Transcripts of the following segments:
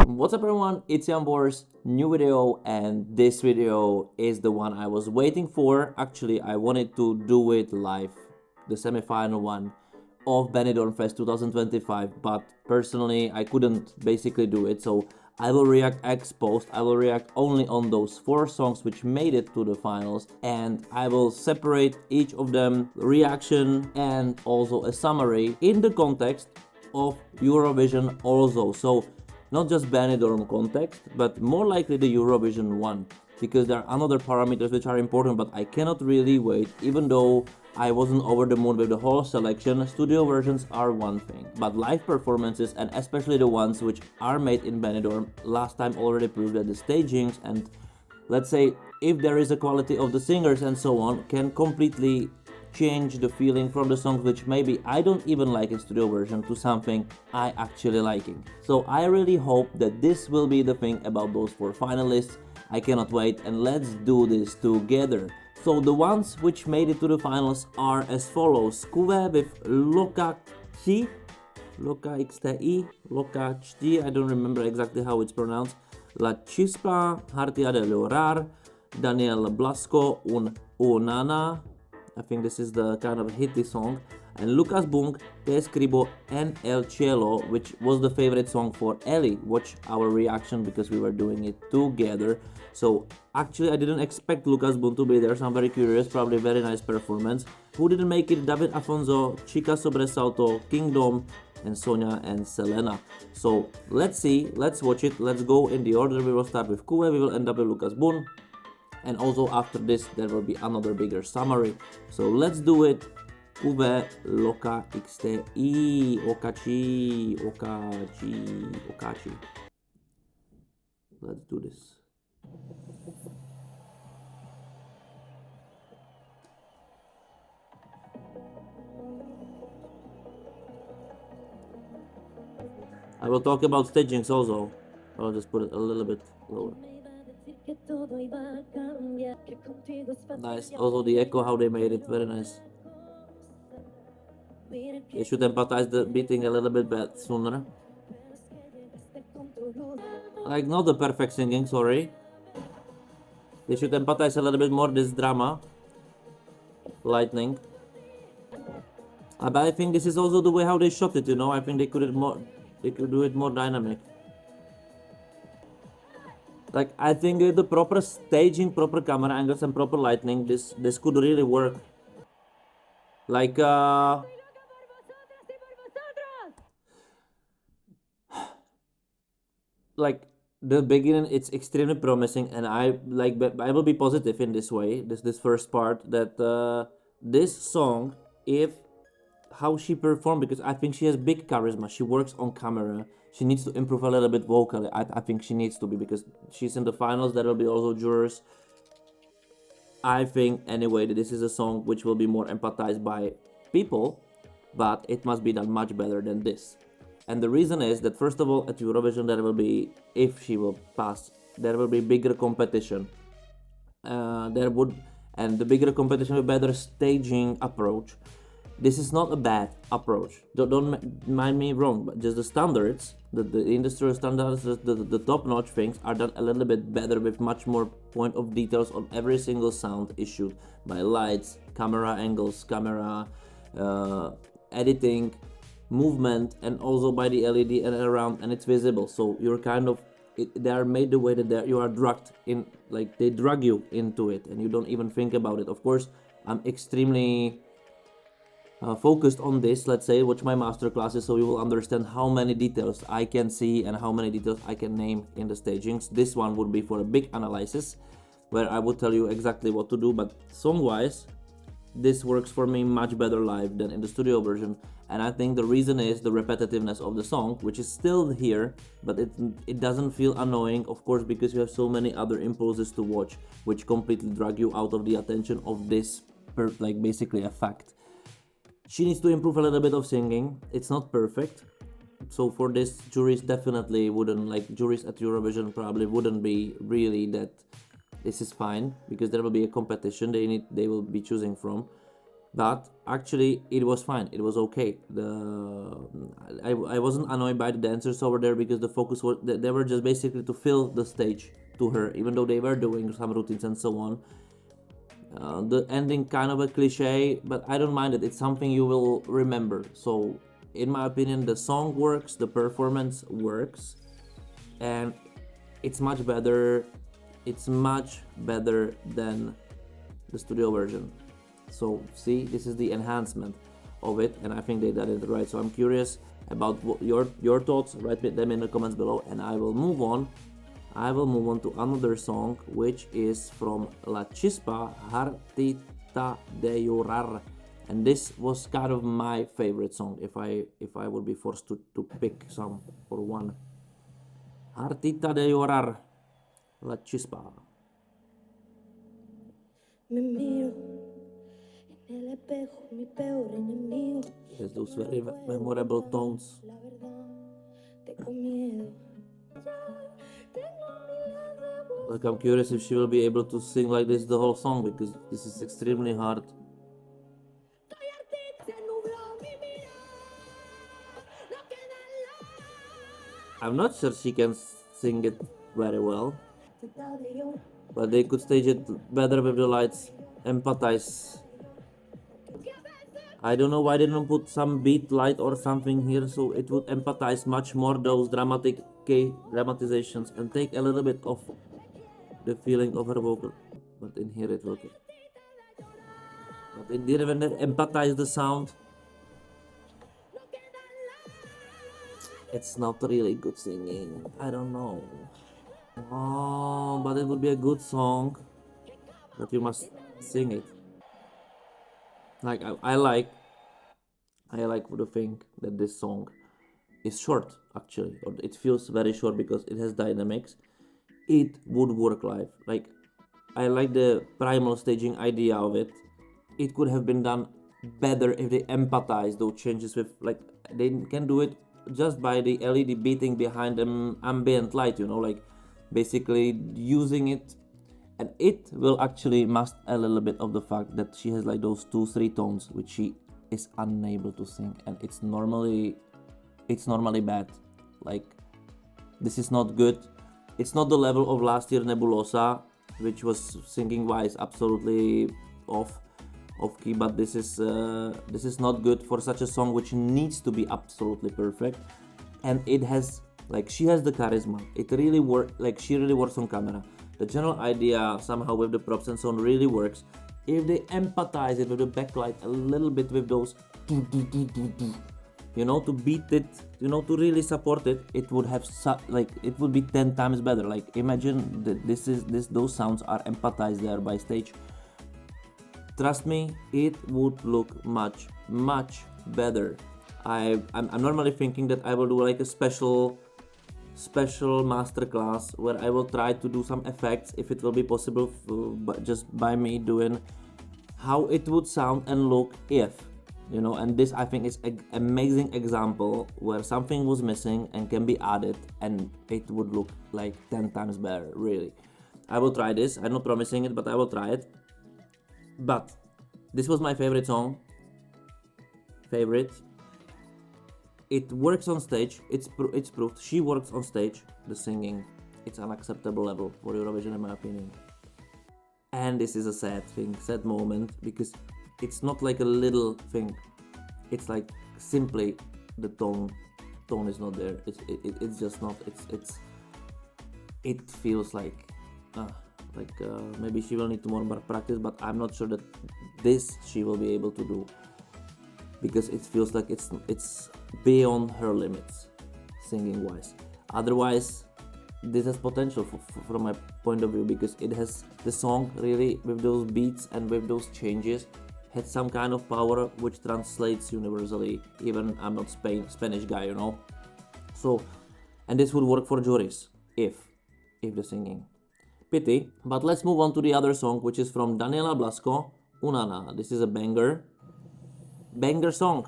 What's up everyone, it's Boris, new video, and this video is the one I was waiting for. Actually, I wanted to do it live, the semi-final one of Benidorm Fest 2025, but personally I couldn't basically do it, so I will react ex post. I will react only on those 4 songs which made it to the finals, and I will separate each of them, reaction and also a summary in the context of Eurovision also. So not just Benidorm context, but more likely the Eurovision one, because there are other parameters which are important, but I cannot really wait. Even though I wasn't over the moon with the whole selection, studio versions are one thing, but live performances, and especially the ones which are made in Benidorm, last time already proved that the stagings and, let's say, if there is a quality of the singers and so on, can completely change the feeling from the songs which maybe I don't even like in studio version to something I actually liking. So I really hope that this will be the thing about those 4 finalists. I cannot wait, and let's do this together. So the ones which made it to the finals are as follows: Kuve with Loka XTI, Loka Chti, I don't remember exactly how it's pronounced, La Chispa, Hartia de Llorar, Daniela Blasco, Unana, I think this is the kind of hitty song, and Lucas Bung, Te Escribo en el Cielo, which was the favorite song for Ellie. Watch our reaction because we were doing it together. So actually I didn't expect Lucas Bung to be there, so I'm very curious. Probably very nice performance. Who didn't make it? David Afonso, Chica Sobresalto, Kingdom, and Sonia and Selena. So let's see, let's watch it, let's go in the order. We will start with Kuve, we will end up with Lucas Bung, and also after this there will be another bigger summary. So let's do it. Kuve, Loka XTI, Okachi. Let's do this. I will talk about stagings also. I'll just put it a little bit lower. Nice. Also the echo, how they made it, very nice. They should empathize the beating a little bit sooner. Like, not the perfect singing, sorry. They should empathize a little bit more this drama. Lightning. But I think this is also the way how they shot it, you know. I think they could do it more dynamic. Like, I think with the proper staging, proper camera angles and proper lighting, this could really work. Like the beginning, it's extremely promising, and I will be positive in this way, this first part, that this song, if how she performed, because I think she has big charisma, she works on camera, she needs to improve a little bit vocally. I think she needs to be, because she's in the finals, there will be also jurors. I think anyway that this is a song which will be more empathized by people, but it must be done much better than this. And the reason is that, first of all, at Eurovision there will be, if she will pass, there will be bigger competition. And the bigger competition with better staging approach. This is not a bad approach. Don't mind me wrong, but just the standards, the industrial standards, the top-notch things are done a little bit better, with much more point of details on every single sound issued by lights, camera angles, camera editing, movement, and also by the LED and around, and it's visible. So you're kind of, they are made the way that you are drugged in, like they drug you into it, and you don't even think about it. Of course, I'm extremely focused on this. Let's say watch my master classes, so you will understand how many details I can see and how many details I can name in the stagings. This one would be for a big analysis where I would tell you exactly what to do, but song wise this works for me much better live than in the studio version. And I think the reason is the repetitiveness of the song, which is still here, but it doesn't feel annoying, of course, because you have so many other impulses to watch which completely drag you out of the attention of this like basically a fact. She needs to improve a little bit of singing. It's not perfect. So for this, juries definitely wouldn't, like juries at Eurovision probably wouldn't be really that this is fine, because there will be a competition they will be choosing from. But actually it was fine, it was okay. I wasn't annoyed by the dancers over there because the focus was they were just basically to fill the stage to her, even though they were doing some routines and so on. The ending kind of a cliche, but I don't mind it. It's something you will remember. So in my opinion, the song works, the performance works, and it's much better. It's much better than the studio version. So see, this is the enhancement of it, and I think they did it right. So I'm curious about what your thoughts. Write them in the comments below, and I will move on. I will move on to another song, which is from La Chispa, Hartita de Llorar, and this was kind of my favorite song if I would be forced to pick some for one. Hartita de Llorar, La Chispa. There's those very memorable tones. Like, I'm curious if she will be able to sing like this the whole song, because this is extremely hard. I'm not sure she can sing it very well, but they could stage it better with the lights. Empathize. I don't know why they didn't put some beat light or something here, so it would empathize much more those dramatizations and take a little bit of the feeling of her vocal. But in here it will. But it didn't even empathize the sound. It's not really good singing. I don't know. Oh, but it would be a good song. But you must sing it. Like I like the thing that this song is short actually, or it feels very short because it has dynamics. It would work live. Like, I like the primal staging idea of it. It could have been done better if they empathize those changes with, like, they can do it just by the LED beating behind them ambient light, like basically using it, and it will actually mask a little bit of the fact that she has like those 2-3 tones which she is unable to sing, and it's normally bad. Like, this is not good. It's not the level of last year Nebulosa, which was singing wise absolutely off key, but this is not good for such a song which needs to be absolutely perfect. And it has, like, she has the charisma. It really like, she really works on camera. The general idea somehow with the props and so on really works. If they empathize it with the backlight a little bit with those to beat it, to really support it, it would have it would be 10 times better. Like, imagine that those sounds are empathized there by stage. Trust me, it would look much better. I'm normally thinking that I will do like a special masterclass where I will try to do some effects, if it will be possible, but just by me doing how it would sound and look if, and this I think is an amazing example where something was missing and can be added, and it would look like 10 times better. Really, I will try this. I'm not promising it, but I will try it. But this was my favorite song. It works on stage. It's proved. She works on stage. The singing, it's unacceptable level for Eurovision in my opinion. And this is a sad moment, because it's not like a little thing. It's like simply the tone is not there. It's just not. It feels like maybe she will need more practice, but I'm not sure that this she will be able to do, because it feels like it's beyond her limits singing wise. Otherwise, this has potential from my point of view, because it has the song really with those beats and with those changes had some kind of power which translates universally. Even I'm not Spanish guy, So, and this would work for juries if the singing. Pity. But let's move on to the other song, which is from Daniela, Blasco, Unana. This is a banger song.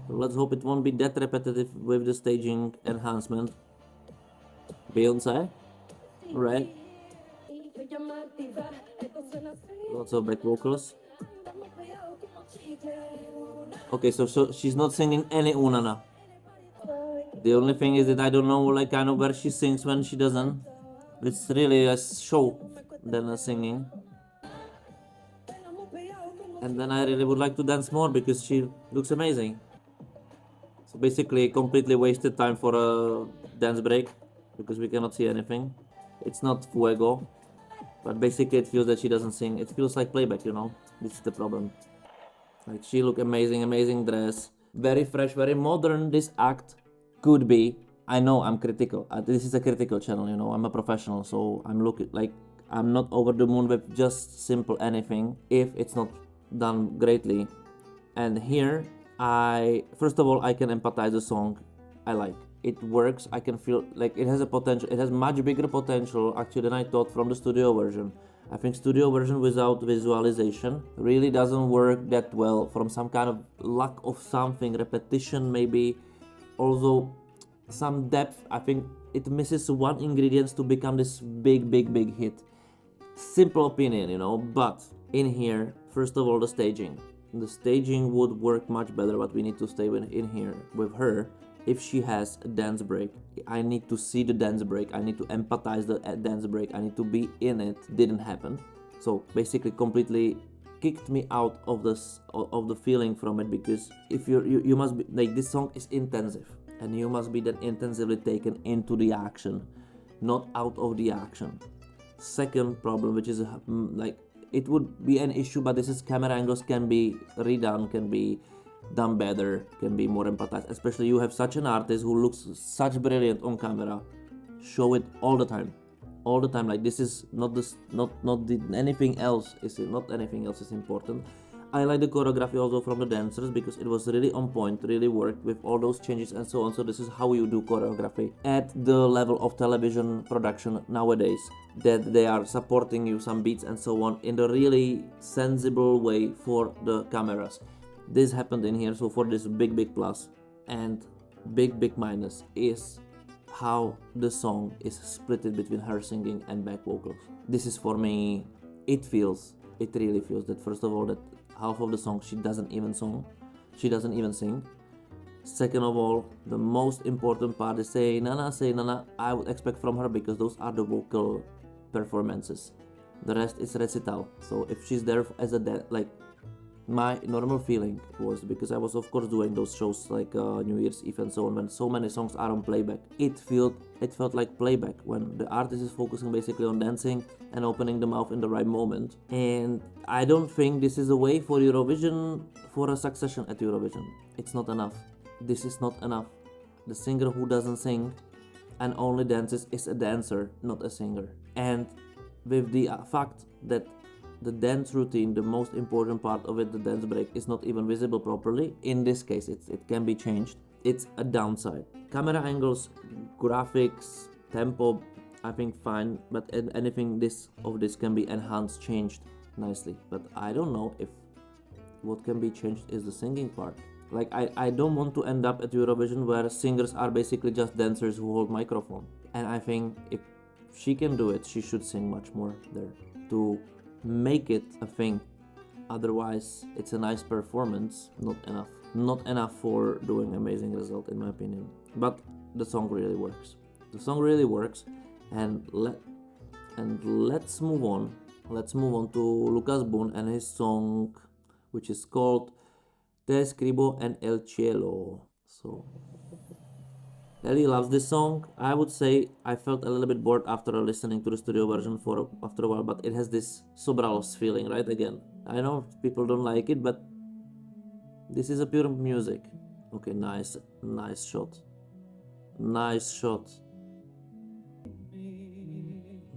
So let's hope it won't be that repetitive with the staging enhancement. Beyonce, right? Lots of back vocals. Okay, so she's not singing any unana. The only thing is that I don't know like kind of where she sings when she doesn't. It's really a show than a singing. And then I really would like to dance more because she looks amazing. So basically completely wasted time for a dance break because we cannot see anything. It's not fuego, but basically it feels that she doesn't sing. It feels like playback, you know. This is the problem. Like she look amazing, amazing dress, very fresh, very modern. This act could be. I know I'm critical. This is a critical channel, you know. I'm a professional, so I'm looking like I'm not over the moon with just simple anything if it's not done greatly. And here, I first of all I can empathize the song. I like it works. I can feel like it has a potential. It has much bigger potential actually than I thought from the studio version. I think studio version without visualization really doesn't work that well from some kind of lack of something, repetition maybe, also some depth. I think it misses one ingredient to become this big hit. Simple opinion, you know, but in here, first of all, the staging would work much better, but we need to stay in here with her. If she has a dance break, I need to see the dance break. I need to empathize the dance break. I need to be in it. Didn't happen. So basically, completely kicked me out of this of the feeling from it, because if you must be like, this song is intensive and you must be then intensively taken into the action, not out of the action. Second problem, which is like it would be an issue, but this is camera angles can be redone, can be done better, can be more empathized. Especially you have such an artist who looks such brilliant on camera. Show it all the time, all the time. Like this is not this, not the, anything else is not anything else is important. I like the choreography also from the dancers because it was really on point, really worked with all those changes and so on. So this is how you do choreography at the level of television production nowadays, that they are supporting you some beats and so on in a really sensible way for the cameras. This happened in here, so for this big plus. And big minus is how the song is split between her singing and back vocals. This is for me, it really feels that first of all that half of the song she doesn't even sing. Second of all, the most important part is say nana, I would expect from her, because those are the vocal performances. The rest is recital. So if she's there as a like, my normal feeling was, because I was of course doing those shows like New Year's Eve and so on, when so many songs are on playback, it felt like playback when the artist is focusing basically on dancing and opening the mouth in the right moment. And I don't think this is a way for Eurovision, for a succession at Eurovision. It's not enough. This is not enough. The singer who doesn't sing and only dances is a dancer, not a singer. And with the fact that the dance routine, the most important part of it, the dance break, is not even visible properly. In this case, it can be changed. It's a downside. Camera angles, graphics, tempo, I think fine, but anything this can be enhanced, changed nicely. But I don't know if what can be changed is the singing part. Like I don't want to end up at Eurovision where singers are basically just dancers who hold microphone. And I think if she can do it, she should sing much more there to make it a thing. Otherwise, it's a nice performance, not enough for doing amazing result in my opinion. But the song really works. And let's move on. Let's move on to Lucas Boone and his song, which is called Te Escribo en el Cielo. So Ellie loves this song. I would say I felt a little bit bored after listening to the studio version after a while, but it has this Sobralos feeling, right? Again, I know people don't like it, but this is a pure music. Okay, nice shot.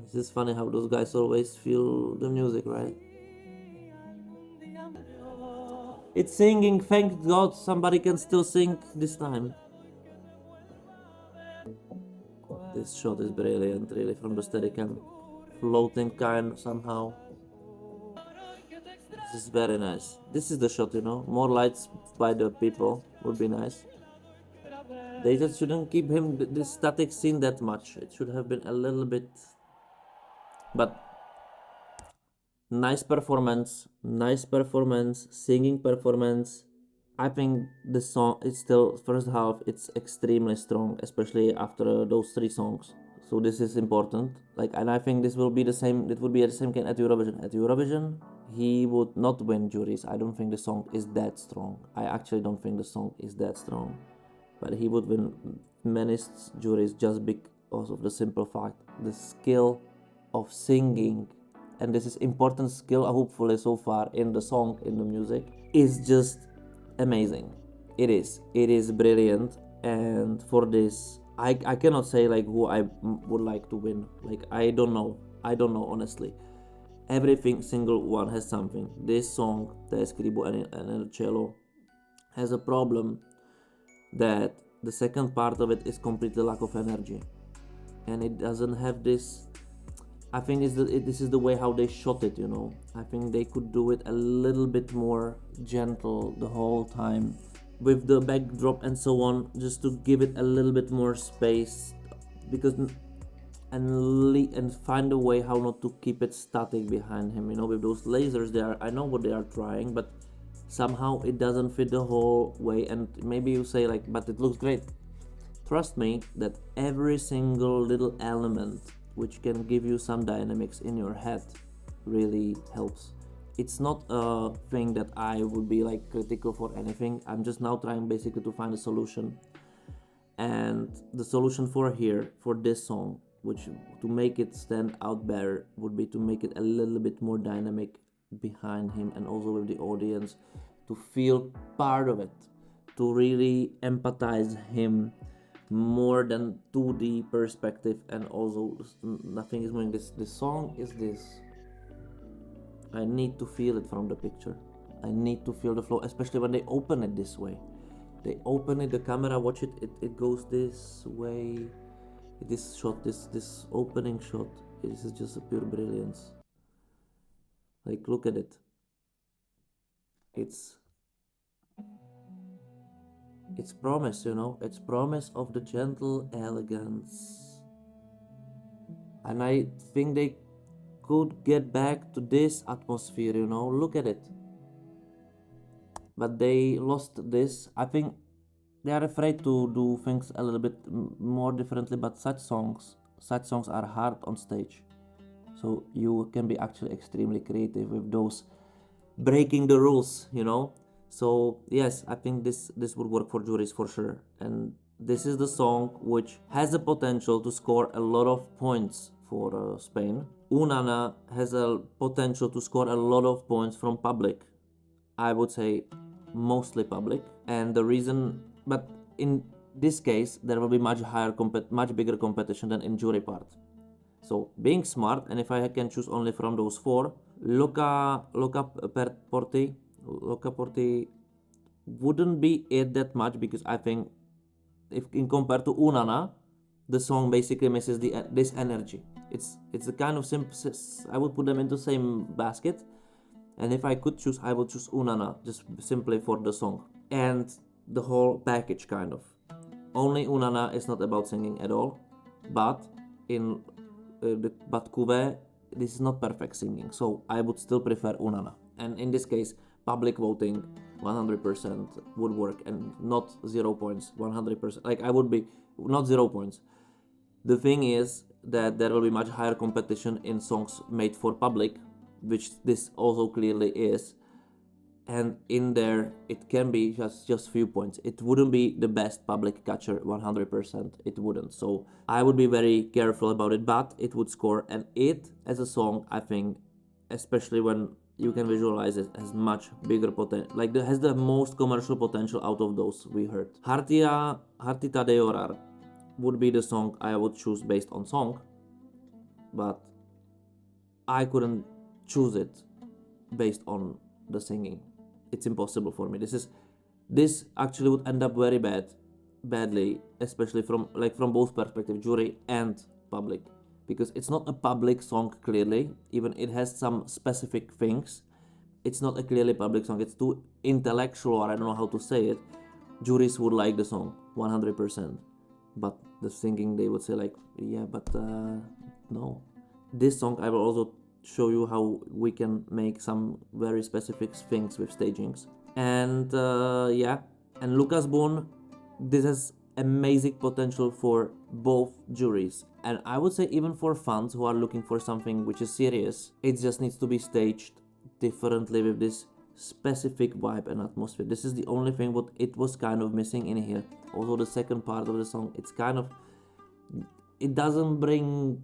This is funny how those guys always feel the music, right? It's singing, thank God somebody can still sing this time. This shot is brilliant, really, from the Steadicam. Floating kind somehow. This is very nice. This is the shot, you know. More lights by the people would be nice. They just shouldn't keep him this static scene that much. It should have been a little bit. But Nice performance, singing performance. I think the song is still first half. It's extremely strong, especially after those three songs. So this is important. Like, and I think this will be the same. It would be the same kind at Eurovision. At Eurovision, he would not win juries. I don't think the song is that strong. I actually don't think the song is that strong, but he would win many juries just because of the simple fact the skill of singing, and this is important skill hopefully so far in the song, in the music, is just amazing. It is brilliant. And for this, I cannot say like who I would like to win. Like, I don't know honestly. Everything single one has something. This song, Te escribo en el cielo, has a problem that the second part of it is completely lack of energy, and it doesn't have this. I think this is the way how they shot it. I think they could do it a little bit more gentle the whole time, with the backdrop and so on, just to give it a little bit more space, because and find a way how not to keep it static behind him. With those lasers, I know what they are trying, but somehow it doesn't fit the whole way. And maybe you say like, but it looks great. Trust me that every single little element which can give you some dynamics in your head really helps. It's not a thing that I would be like critical for anything. I'm just now trying basically to find a solution. And the solution for this song, which to make it stand out better, would be to make it a little bit more dynamic behind him, and also with the audience, to feel part of it, to really empathize him more than 2D perspective. And also nothing is moving. This song is this. I need to feel it from the picture. I need to feel the flow, especially when they open it this way. They open it, the camera, watch it, it goes this way. This shot, this opening shot, this is just a pure brilliance. Like, look at it. It's promise, it's promise of the gentle elegance. And I think they could get back to this atmosphere, look at it. But they lost this. I think they are afraid to do things a little bit more differently, but such songs are hard on stage. So you can be actually extremely creative with those breaking the rules, So yes, I think this would work for juries for sure. And this is the song which has the potential to score a lot of points for Spain. Unana has a potential to score a lot of points from public. I would say mostly public. And the reason, but in this case, there will be much bigger competition than in jury part. So being smart, and if I can choose only from those four, Loca Porti wouldn't be it that much, because I think if in compared to Unana, the song basically misses this energy. It's the kind of simple. I would put them into the same basket, and if I could choose, I would choose Unana just simply for the song and the whole package kind of. Only Unana is not about singing at all, but in but Kuve, this is not perfect singing, so I would still prefer Unana. And in this case, public voting 100% would work, and not 0 points. 100%, like, I would be not 0 points. The thing is that there will be much higher competition in songs made for public, which this also clearly is. And in there, it can be just few points. It wouldn't be the best public catcher 100%. It wouldn't. So I would be very careful about it, but it would score. And it, as a song, I think, especially when you can visualize it, has much bigger potential. Like, it has the most commercial potential out of those we heard. Hartita de Orar would be the song I would choose based on song, but I couldn't choose it based on the singing. It's impossible for me. This actually would end up very badly, especially from both perspectives, jury and public, because it's not a public song clearly. Even it has some specific things. It's not a clearly public song. It's too intellectual, or I don't know how to say it. Juries would like the song 100%, but the singing, they would say like, yeah, but no. This song I will also show you how we can make some very specific things with stagings. And yeah, and Lucas Boone, this has amazing potential for both juries, and I would say even for fans who are looking for something which is serious. It just needs to be staged differently with this specific vibe and atmosphere. This is the only thing what it was kind of missing in here. Also the second part of the song, it's kind of, it doesn't bring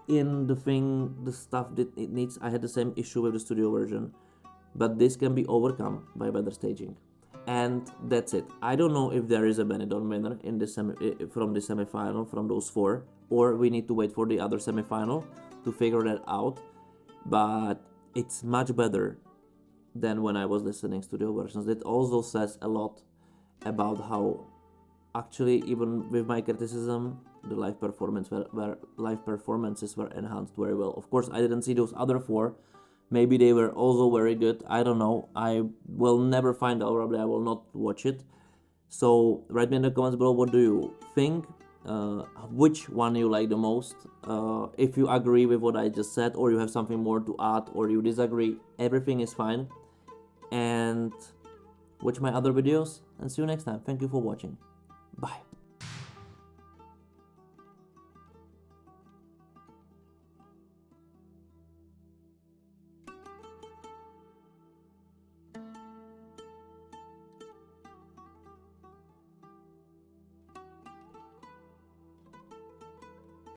in the stuff that it needs. I had the same issue with the studio version, but this can be overcome by better staging. And that's it. I don't know if there is a Benidorm winner in this from the semi-final, from those four, or we need to wait for the other semi-final to figure that out. But it's much better than when I was listening studio versions. That also says a lot about how, actually, even with my criticism, the live performances were enhanced very well. Of course, I didn't see those other four. Maybe they were also very good. I don't know. I will never find out. Probably I will not watch it. So write me in the comments below, what do you think? Which one you like the most? If you agree with what I just said, or you have something more to add, or you disagree, everything is fine. And watch my other videos, and see you next time. Thank you for watching. Bye.